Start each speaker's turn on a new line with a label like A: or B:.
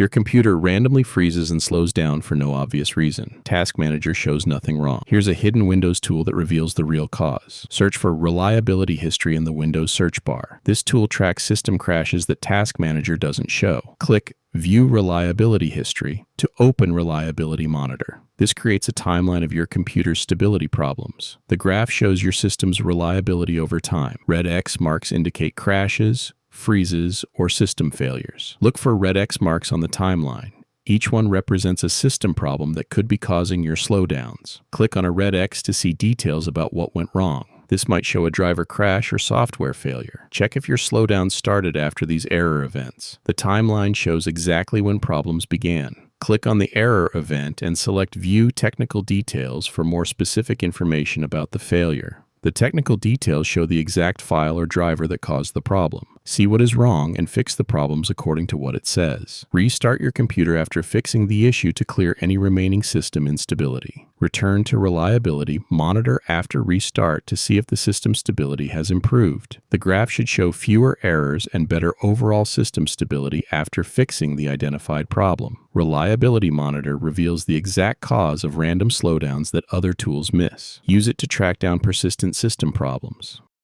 A: Your computer randomly freezes and slows down for no obvious reason. Task Manager shows nothing wrong. Here's a hidden Windows tool that reveals the real cause. Search for Reliability History in the Windows search bar. This tool tracks system crashes that Task Manager doesn't show. Click View Reliability History to open Reliability Monitor. This creates a timeline of your computer's stability problems. The graph shows your system's reliability over time. Red X marks indicate crashes, freezes, or system failures. Look for red X marks on the timeline. Each one represents a system problem that could be causing your slowdowns. Click on a red X to see details about what went wrong. This might show a driver crash or software failure. Check if your slowdown started after these error events. The timeline shows exactly when problems began. Click on the error event and select View Technical Details for more specific information about the failure. The technical details show the exact file or driver that caused the problem. See what is wrong and fix the problems according to what it says. Restart your computer after fixing the issue to clear any remaining system instability. Return to Reliability, monitor after restart to see if the system stability has improved. The graph should show fewer errors and better overall system stability after fixing the identified problem. Reliability Monitor reveals the exact cause of random slowdowns that other tools miss. Use it to track down persistent system problems.